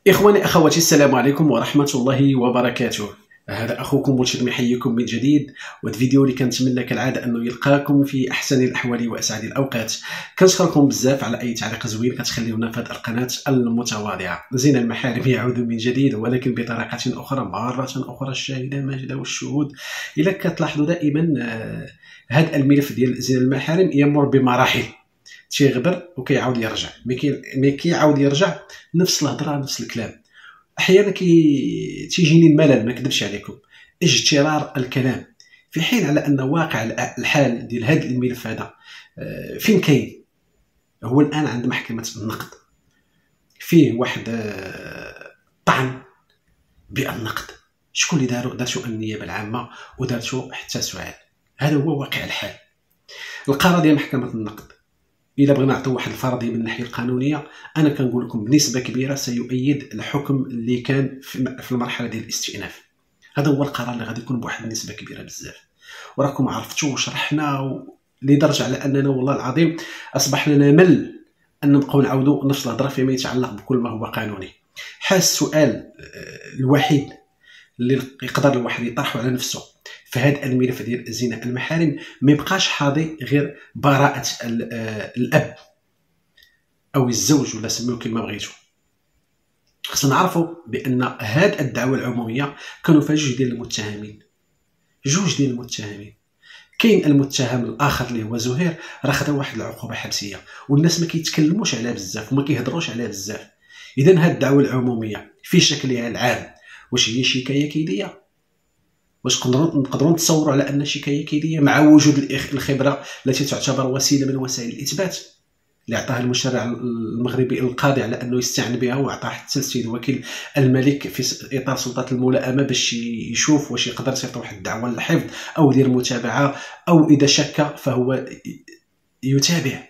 إخواني أخواتي، السلام عليكم ورحمة الله وبركاته. هذا أخوكم مرشد يحييكم من جديد، وهذا الفيديو اللي كنتمنى كالعادة أنه يلقاكم في أحسن الأحوال وأسعد الأوقات. كنشكركم بزاف على أي تعليق زوين كتخليونا في هذه القناة المتواضعة. زين المحارم يعود من جديد، ولكن بطريقة أخرى، مرة أخرى الشاهدة ماجدة والشهود. إلا كتلاحظوا دائما هذا الملف ديال زين المحارم يمر بمراحل، تيغبر وكيعاود يرجع، مي كيعاود يرجع نفس الهضره نفس الكلام. احيانا تيجيني الملل، ما كذبش عليكم، اجترار الكلام، في حين على ان واقع الحال ديال هذا الملف هذا فين كاين. هو الان عند محكمه النقد، فيه واحد طعن بالنقد. شكون اللي دارتو النيابه العامه ودارتو حتى سؤال. هذا هو واقع الحال. القرار ديال محكمه النقد إلا بغينا نعطيو واحد الفرضيه من الناحيه القانونيه، انا كنقول لكم بنسبه كبيره سيؤيد الحكم اللي كان في المرحله ديال الاستئناف. هذا هو القرار اللي غادي يكون بواحد النسبه كبيره بزاف، وراكم عرفتوا وشرحنا لدرجه على اننا والله العظيم اصبح لنا مل ان نبقاو نعاودوا نفس الهضره فيما يتعلق بكل ما هو قانوني. السؤال الوحيد اللي يقدر الواحد يطرحه على نفسه في هذا الملف ديال زنا المحارم، ما يبقاش حاضي غير براءة الأب أو الزوج، ولا سميوه كما بغيتو. خصنا نعرفوا بأن هذه الدعوة العمومية كانوا فيها جوج ديال المتهمين. كاين المتهم الآخر اللي هو زهير، راه خدا واحد العقوبة حبسية، والناس ما كيتكلموش عليها بزاف وما كيهضروش عليها بزاف. إذن هذه الدعوة العمومية في شكلها العام واش هي شكاية كيدية؟ واش نقدروا نتصوروا على ان شكايه كيديه مع وجود الخبره التي تعتبر وسيله من وسائل الاثبات اللي عطاها المشرع المغربي القاضي على انه يستعن بها، وعطاها حتى السيد وكيل الملك في اطار سلطه الملائمه باش يشوف واش يقدر يصيفط واحد الدعوه للحفظ او يدير متابعه، او اذا شك فهو يتابع.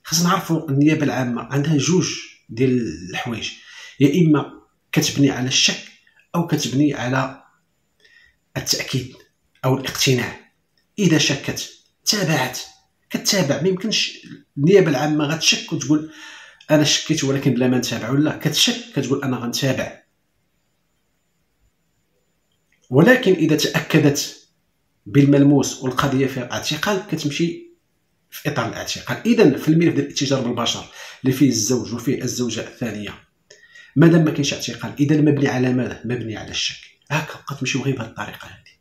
خصنا نعرفوا النيابه العامه عندها جوج ديال الحوايج، يا اما كتبني على الشك او كتبني على التأكيد أو الاقتناع. إذا شكت تابعت، كتابع. ما يمكنش النيابة العامة غتشك وتقول أنا شكيت ولكن بلا ما نتابع، ولا كتشك كتقول أنا غنتابع. ولكن إذا تأكدت بالملموس والقضية فيها اعتقال كتمشي في إطار الاعتقال. إذن في الملف ديال الاتجار بالبشر اللي فيه الزوج وفيه الزوجة الثانية، مادام ما كاينش اعتقال، إذن مبني على ماذا؟ مبني على الشك. هكا كتمشيو غير بهذه الطريقة هذه.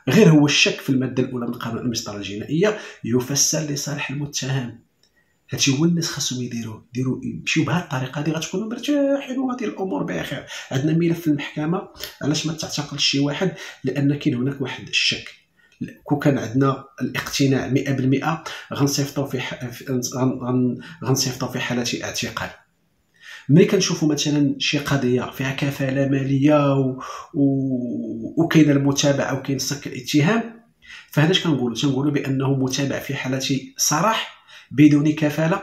غير هو الشك في الماده الاولى من قانون المسطره الجنائيه يفسر لصالح المتهم. هادشي هو الناس خاصهم يديروه، يمشيو بهذه الطريقه هذه، غتكونوا مرتاحين وغادي الامور بخير. عندنا ملف في المحكمه، علاش ما تعتقلش شي واحد؟ لان كاين هناك واحد الشك. كون كان عندنا الاقتناع 100% غنصيفطوا في حاله اعتقال. ملي كنشوفوا مثلا شي قضيه فيها كفاله ماليه وكاين المتابعه وكاين صك الاتهام، فهذا اش تنقولوا بانه متابع في حاله صراح بدون كفاله.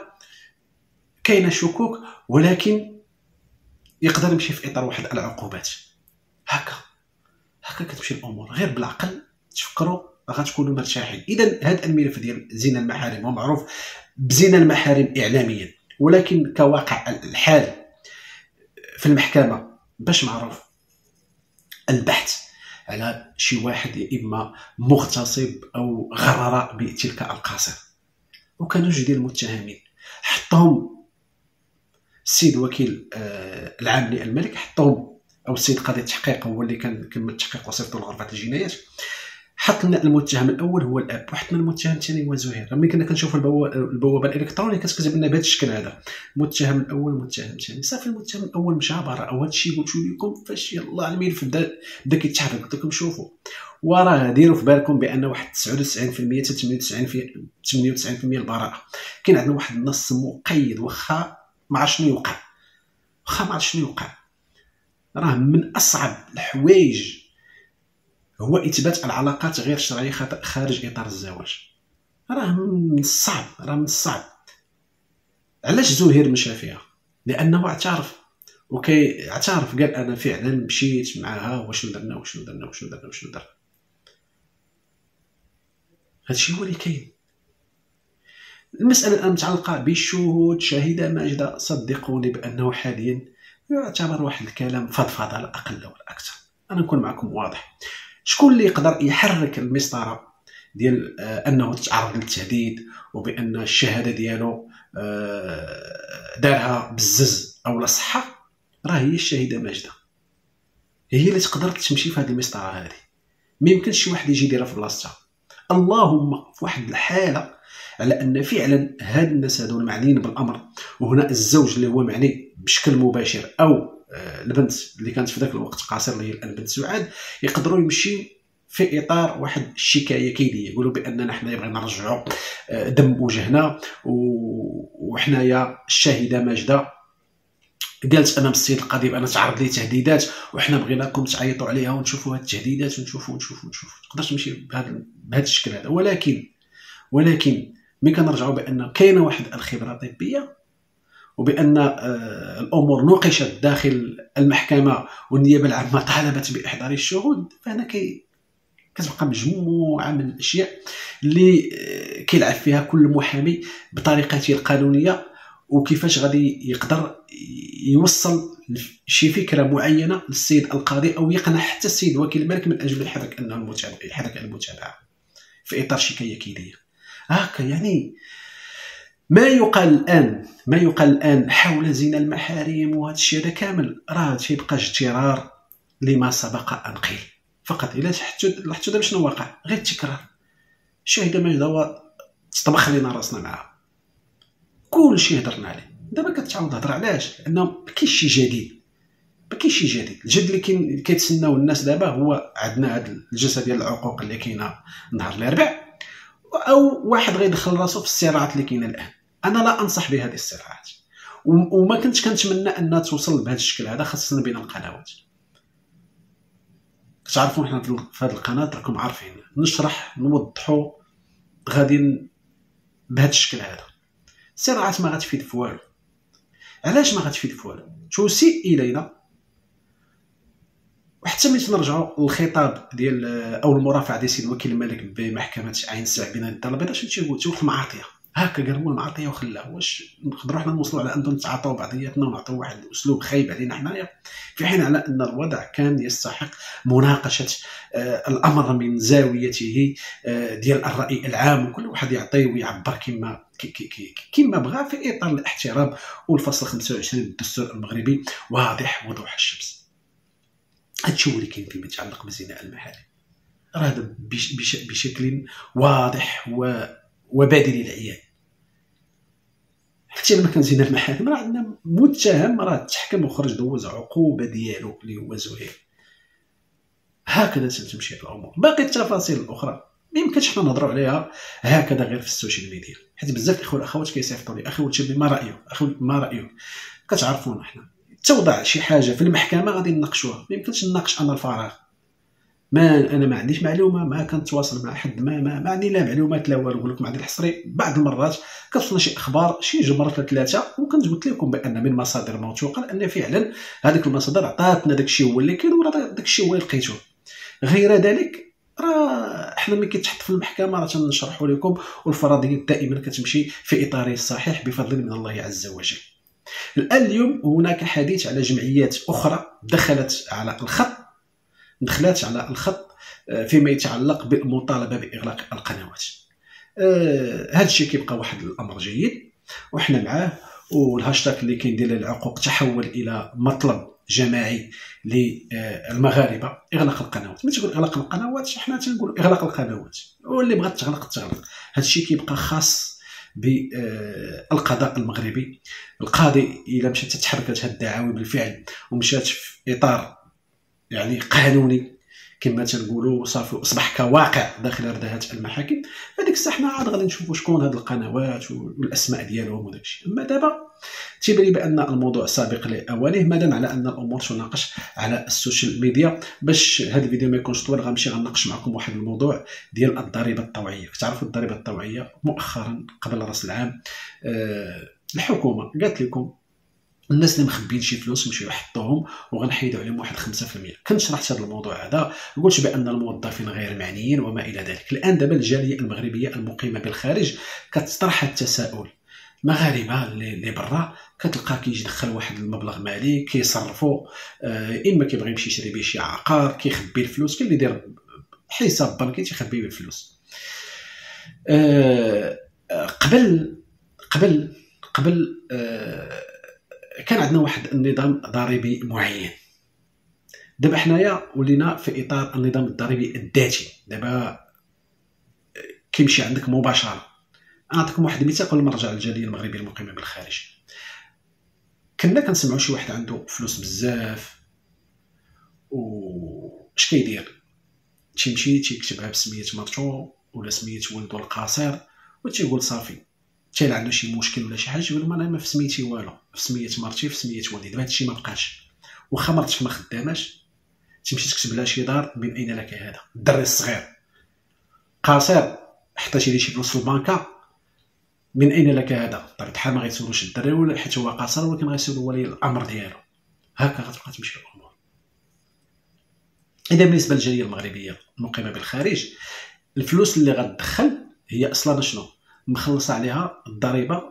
كاين شكوك ولكن يقدر يمشي في اطار واحد العقوبات. هكا كتمشي الامور. غير بالعقل تفكروا غتكونوا مرتاحين. اذا هذا الملف ديال زنا المحارم هو معروف بزنا المحارم اعلاميا، ولكن كواقع الحال في المحكمة باش معروف البحث على شي واحد يا إما مغتصب أو غرر بتلك القاصر. وكانوا جوج ديال المتهمين حطهم السيد وكيل العام للملك، حطهم أو السيد قاضي التحقيق هو اللي كان كمل التحقيق وصيفطوا لغرفة الجنايات. حط لنا المتهم الاول هو الاب، وحطنا المتهم الثاني هو زهير. ملي كنا كنشوفوا البوابه الالكترونيه كتكتب لنا بهذا الشكل هذا، المتهم الاول المتهم الثاني. صافي المتهم الاول مشى برا. او هذا الشيء قلت لكم فاش يلاه الملف بدا كيتحرك. قلت لكم شوفوا وراه ديروا في بالكم بان واحد 99% حتى 98% البراءه. كاين عندنا واحد النص مقيد، واخا ما عرف شنو يوقع، راه من اصعب الحوايج هو إثبات العلاقات غير شرعية خارج إطار الزواج. راه من الصعب. علاش زهير مشى فيها؟ لأنه اعترف قال أنا فعلا مشيت معها وشنو درنا. هادشي هو اللي كاين. المسألة الآن متعلقة بالشهود. شاهدة ماجدة صدقوني بأنه حاليا يعتبر واحد الكلام فضفاض على الاقل ولا اكثر. انا نكون معكم واضح، شكون اللي يقدر يحرك المسطره ديال انه تتعرض للتهديد وبان الشهاده ديالو دارها بالزز او لا صحه؟ راه هي الشهيده ماجده، هي اللي تقدر تمشي في هذه المسطره هذه. ما يمكنش شي واحد يجي يديرها في بلاصتها. اللهم في واحد الحاله على ان فعلا هاد الناس هادو المعنيين بالامر، وهنا الزوج اللي هو معني بشكل مباشر او البنت اللي كانت في ذاك الوقت قاصر اللي هي البنت سعاد، يقدروا يمشيو في اطار واحد الشكايه كيديه، يقولوا باننا حنايا بغينا نرجعوا دم وجهنا، وحنايا الشاهده ماجده قالت امام السيد القاضي بان تعرض لي تهديدات وحنا بغيناكم تعيطوا عليها ونشوفوا هاد التهديدات ونشوفوا تقدرش تمشي بهذا الشكل هذا. ولكن ملي كنرجعوا بان كاينه واحد الخبره طبيه وبان الامور نوقشت داخل المحكمه والنيابه العامه طالبت باحضار الشهود، فهنا كتبقى مجموعه من الاشياء اللي كيلعب فيها كل محامي بطريقته القانونيه، وكيفاش غادي يقدر يوصل شي فكره معينه للسيد القاضي او يقنع حتى السيد وكيل الملك من اجل يحرك المتابعه في اطار شكايه كيديه. هكا يعني ما يقال الان حول زنا المحارم وهذا الشيء هذا كامل راه تيبقى اجترار لما سبق ان قيل فقط. الا لاحظتوا دابا شنو واقع؟ غير التكرار. الشاهده ماجده هو تطبخ لينا راسنا معاه، كل شيء هضرنا عليه، دابا كتعاود تهضر علاش؟ لانه ما كاينش شي جديد. الجد اللي كيتسناو الناس دابا هو عندنا هذا الجلسه ديال العقوق اللي كاينه نهار الاربعاء، او واحد غيدخل راسو في الصراعات اللي كاينه الان. انا لا انصح بهذه الصراعات، وما كنتش كنتمنى انها توصل بهذا الشكل هذا، خاصه بين القنوات. كتعرفوا حنا في هذه القناه راكم عارفين نشرح نوضحوا غادي بهذا الشكل هذا. الصراعات ما غتفيد في والو. علاش ما غتفيد في والو؟ تسيء الينا. وحتى ملي تنرجعوا للخطاب ديال او المرافعه ديال سيد وكيل الملك بمحكمه عين الساعه بين الدار البيضاء، شنو تيقول؟ تيقول المعاطيه. هكا قال هو المعاطيه وخلاه. واش نقدروا حنا نوصلوا على اننا نتعاطوا بعضياتنا ونعطيو واحد الاسلوب خايب علينا حنايا، في حين على ان الوضع كان يستحق مناقشه الامر من زاويته ديال الراي العام، وكل واحد يعطي ويعبر كما بغى في اطار الاحترام. والفصل 25 من الدستور المغربي واضح وضوح الشمس. هادشي هو اللي كاين فيما يتعلق بزنا المحارم، راه هذا بشكل واضح وبادل للعيان. حتى لما كان زنا المحارم راه عندنا متهم راه تحكم وخرج دوز عقوبه ديالو اللي هو زهير. هكذا تمشي الامور. باقي التفاصيل الاخرى ما يمكنش حنا نهضروا عليها هكذا غير في السوشيال ميديا، حيت بزاف الاخوه والاخوات كيصيفطوا لي اخي وتشبي ما رايك كتعرفونا حنا توضع شي حاجه في المحكمه غادي نناقشوها. ما يمكنش نناقش انا الفراغ. انا ما عنديش معلومه، ما كنتواصل مع حد، ما عندي لا معلومات لا والو. نقول لكم عندي الحصري بعض المرات كتوصلنا شي اخبار شي جمره ولا ثلاثه، وكنت قلت لكم بان من مصادر موثوقه لان فعلا هذيك المصادر عطاتنا داك الشيء هو اللي كاين وداك الشيء هو اللي لقيتوه. غير ذلك راه حنا ملي كيتحط في المحكمه راه تنشرحوا لكم، والفرضيه دائما كتمشي في اطاره الصحيح بفضل من الله عز وجل. الان اليوم هناك حديث على جمعيات اخرى دخلت على الخط فيما يتعلق بالمطالبه باغلاق القنوات. هذا الشيء كيبقى واحد الامر جيد وحنا معاه، والهاشتاغ اللي كيندير العقوق تحول الى مطلب جماعي للمغاربه اغلاق القنوات. ملي تقول اغلاق القنوات حنا تنقول اغلاق القنوات، واللي بغات تغلق. هذا الشيء كيبقى خاص بالقضاء المغربي. القاضي الا مشات تتحركت هذه الدعاوي بالفعل ومشات في اطار يعني قانوني كما تنقولوا صافي اصبح كواقع داخل رداءات المحاكم، هذيك الساعه حنا عاد غادي نشوفوا شكون هاد القنوات والاسماء ديالهم وداكشي. اما دابا تيبان لي بان الموضوع سابق لاوانه، مادا على ان الامور تناقش على السوشيال ميديا. باش هذا الفيديو ما يكونش طويل غنمشي غنناقش معكم واحد الموضوع ديال الضريبه الطوعيه. كتعرفوا الضريبه الطوعيه مؤخرا قبل راس العام الحكومه قالت لكم الناس اللي مخبيين شي فلوس يمشيو يحطوهم وغنحيدوا عليهم واحد 5%. كنت شرحت هذا الموضوع هذا، قلت بان الموظفين غير معنيين وما الى ذلك. الان دابا الجاليه المغربيه المقيمه بالخارج كتطرح التساؤل، مغاربه اللي برا كتلقاه كيجي يدخل واحد المبلغ مالي كيصرفو، اما كيبغي يمشي يشري به شي عقار كيخبي الفلوس، كاين اللي يدير حساب بنكي تيخبي به الفلوس. قبل قبل قبل كان عندنا واحد النظام ضريبي معين. دابا حنايا ولينا في اطار النظام الضريبي الذاتي. دابا كيمشي عندك مباشره. نعطيكم واحد المثال قبل ما نرجع للجاليه المغربيه المقيمه بالخارج. كنا كنسمعوا شي واحد عنده فلوس بزاف و اش كيدير؟ تيمشي تيكتبها بسميه مرتو ولا سميه ولدو القاصر وتيقول صافي. حتى عنده شي مشكل ولا شي حاجه يقول انا ما في سميتي والو، في سميه مرتي في سميه والدي. دابا هادشي ما بقاش. واخا مرتك ما خداماش تمشي تكتب لها شي دار، من اين لك هذا؟ الدري الصغير قاصر حطيتي ليه شي فلوس في البنكه، من اين لك هذا؟ بطبيعه الحال ما غيسولوش الدري ولا حيت هو قاصر، ولكن غيسولو ولي الامر ديالو. هكا غتبقى تمشي الامور. اذا بالنسبه للجاليه المغربيه المقيمه بالخارج، الفلوس اللي غتدخل هي اصلا شنو؟ مخلصه عليها الضريبه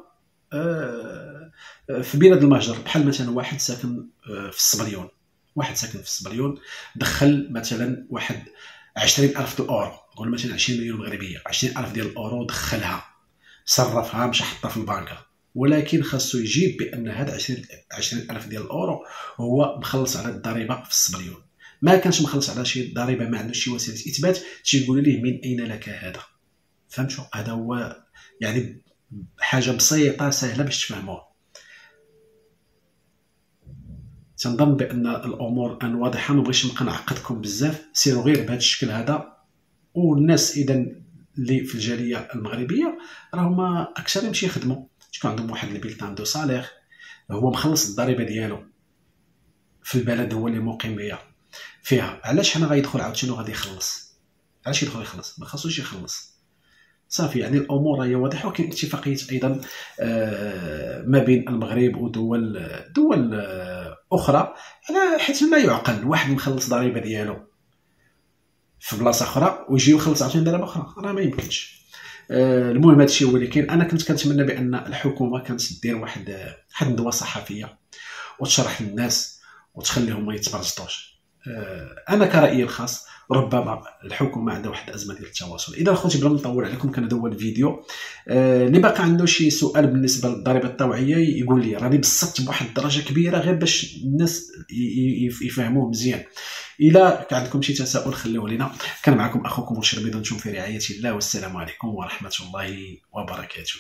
في بلاد المهجر. بحال مثلا واحد ساكن في الصبريون، دخل مثلا واحد 20,000 الاورو، نقول مثلا 20 مليون مغربيه، 20,000 ديال الاورو دخلها صرفها مشى حطها في البنكه، ولكن خاصو يجيب بان هاد 20,000 ديال الاورو هو مخلص على الضريبه في الصبريون. ما كانش مخلص على شي ضريبه، ما عندوش شي وسيله اثبات، تيقول ليه من اين لك هذا؟ فهمتوا؟ هذا هو يعني حاجه بسيطه سهله باش تفهموها. تنظن بان الامور ان واضحه، ما بغيتش نبقى نعقدكم بزاف، سيروا غير بهذا الشكل هذا. والناس اذا اللي في الجاليه المغربيه راهم اكثر يمشي يخدموا، تكون عندهم واحد البيلتان دو صالير، هو مخلص الضريبه ديالو في البلد هو اللي مقيم فيها. علاش حنا غيدخل عاوتاني غادي يخلص؟ علاش يدخل يخلص؟ ما خاصوش يخلص صافي. يعني الامور هي واضحه. وكاين اتفاقيات ايضا ما بين المغرب ودول اخرى، على حيت لا يعقل واحد مخلص ضريبه ديالو في بلاصه اخرى ويجي يخلص عاوتاني ضريبه اخرى، راه ما يمكنش. المهم هادشي هو اللي كاين. انا كنت كنتمنى بان الحكومه كانت دير واحد ندوه صحفيه وتشرح للناس وتخليهم ما يتبرجطوش. انا كرأيي الخاص ربما الحكومه عندها واحد الازمه ديال التواصل. اذا خوتي بلا ما نطول عليكم كان هذا هو الفيديو. اللي باقي عنده شي سؤال بالنسبه للضريبه الطوعيه يقول لي، راني بسطت بواحد الدرجه كبيره غير باش الناس يفهموه مزيان. الا كان عندكم شي تساؤل خليوه لنا. كان معكم اخوكم مرشد رمضان، نتوما في رعايه الله، والسلام عليكم ورحمه الله وبركاته.